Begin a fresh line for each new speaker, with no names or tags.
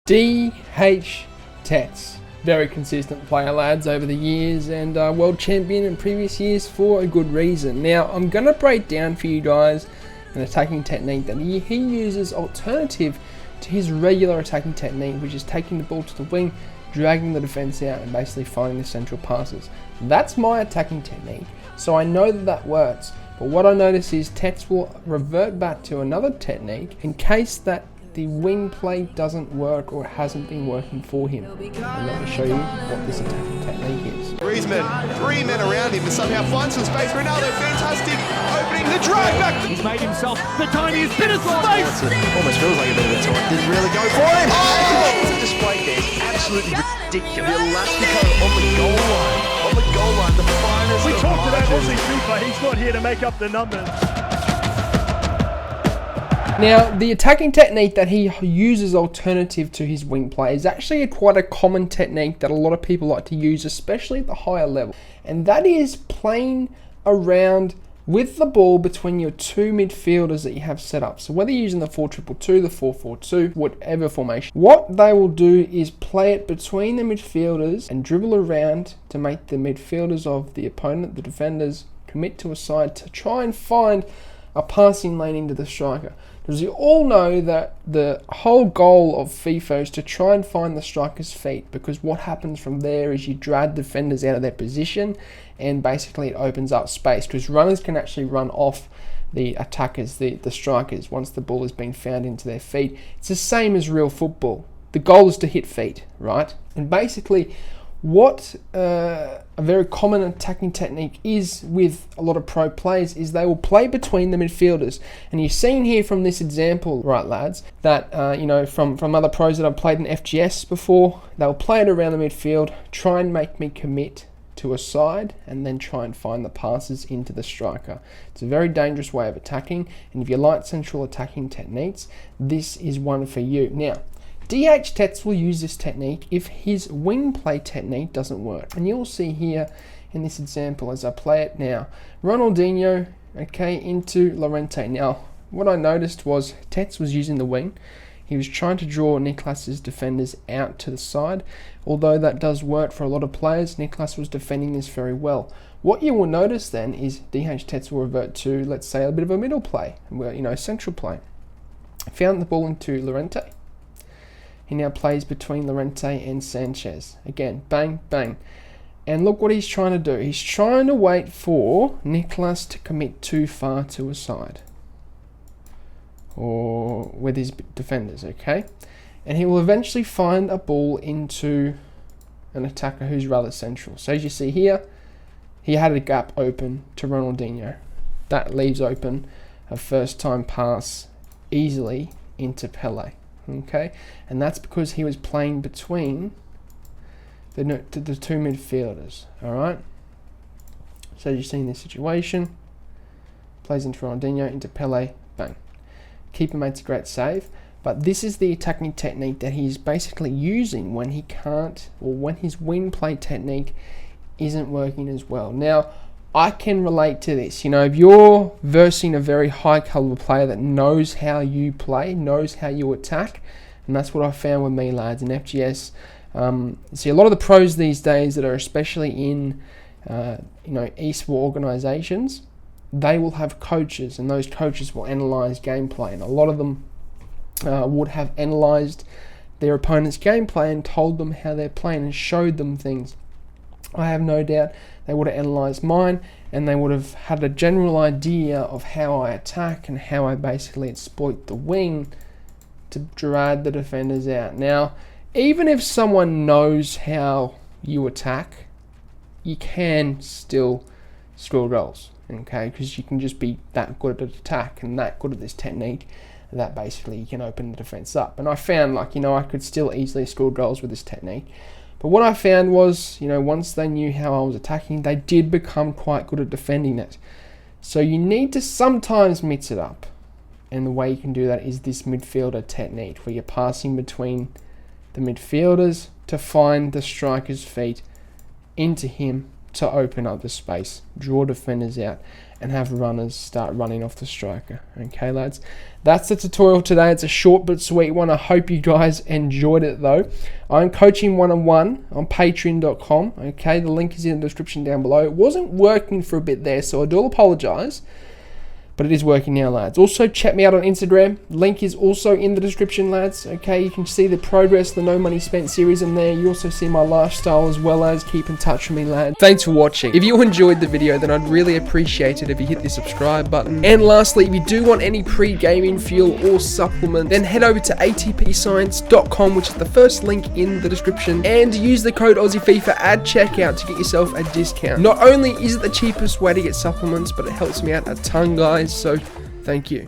DhTekkz, very consistent player, lads, over the years, and world champion in previous years for a good reason. Now, I'm going to break down for you guys an attacking technique that he uses alternative to his regular attacking technique, which is taking the ball to the wing, dragging the defense out, and basically finding the central passes. That's my attacking technique, so I know that that works. But what I notice is Tekkz will revert back to another technique in case that the wing play doesn't work or it hasn't been working for him. And let me show you what this attacking technique is.
Griezmann, 3 men around him, and somehow finds some space. Ronaldo, fantastic, opening the drive back.
He's made himself the tiniest bit of space.
Almost feels like a bit of a time. Didn't really go for him. Oh! The display there is absolutely ridiculous. The Elastico on the goal line. On the goal line, the finest.
We talked about Aussie FIFA. He's not here to make up the numbers.
Now, the attacking technique that he uses alternative to his wing play is actually quite a common technique that a lot of people like to use, especially at the higher level. And that is playing around with the ball between your two midfielders that you have set up. So whether you're using the 4-2-2, the 4-4-2, whatever formation, what they will do is play it between the midfielders and dribble around to make the midfielders of the opponent, the defenders, commit to a side to try and find a passing lane into the striker. Because you all know that the whole goal of FIFA is to try and find the striker's feet, because what happens from there is you drag defenders out of their position and basically it opens up space, because runners can actually run off the attackers, the strikers, once the ball has been found into their feet. It's the same as real football. The goal is to hit feet, right? And basically what a very common attacking technique is with a lot of pro players is they will play between the midfielders. And you've seen here from this example, right, lads, that you know, from other pros that I've played in FGS before, they'll play it around the midfield, try and make me commit to a side, and then try and find the passes into the striker. It's a very dangerous way of attacking, and if you like central attacking techniques, this is one for you. Now, DhTekkz will use this technique if his wing play technique doesn't work. And you'll see here in this example as I play it now, Ronaldinho, okay, into Llorente. Now, what I noticed was Tekkz was using the wing. He was trying to draw Niklas's defenders out to the side. Although that does work for a lot of players, Niklas was defending this very well. What you will notice then is DhTekkz will revert to, let's say, a bit of a middle play, where, you know, central play. Found the ball into Llorente. He now plays between Llorente and Sanchez. Again, bang, bang. And look what he's trying to do. He's trying to wait for Niklas to commit too far to a side, or with his defenders, okay? And he will eventually find a ball into an attacker who's rather central. So as you see here, he had a gap open to Ronaldinho. That leaves open a first time pass easily into Pele. Okay, and that's because he was playing between the two midfielders. All right, so you see in this situation, plays into Ronaldinho, into Pele, bang. Keeper makes a great save, but this is the attacking technique that he's basically using when he can't, or when his wing play technique isn't working as well. Now, I can relate to this. You know, if you're versing a very high caliber player that knows how you play, knows how you attack, and that's what I found with me, lads, in FGS. See, a lot of the pros these days that are especially in, you know, esport organizations, they will have coaches, and those coaches will analyze gameplay, and a lot of them would have analyzed their opponent's gameplay and told them how they're playing and showed them things. I have no doubt they would have analysed mine, and they would have had a general idea of how I attack and how I basically exploit the wing to drag the defenders out. Now, even if someone knows how you attack, you can still score goals, okay? Because you can just be that good at attack and that good at this technique that basically you can open the defence up. And I found, like, you know, I could still easily score goals with this technique. But what I found was, you know, once they knew how I was attacking, they did become quite good at defending it. So you need to sometimes mix it up. And the way you can do that is this midfielder technique, where you're passing between the midfielders to find the striker's feet into him to open up the space, draw defenders out. and have runners start running off the striker. Okay, lads, that's the tutorial today. It's a short but sweet one. I hope you guys enjoyed it though. I'm coaching one-on-one on patreon.com. Okay, the link is in the description down below. It wasn't working for a bit there, so I do apologize, but it is working now, lads. Also, check me out on Instagram. Link is also in the description, lads. Okay, you can see the progress, the No Money Spent series in there. You also see my lifestyle as well as keep in touch with me, lads. Thanks for watching. If you enjoyed the video, then I'd really appreciate it if you hit the subscribe button. And lastly, if you do want any pre-gaming fuel or supplement, then head over to atpscience.com, which is the first link in the description, and use the code AussieFIFA at checkout to get yourself a discount. Not only is it the cheapest way to get supplements, but it helps me out a ton, guys. So, thank you.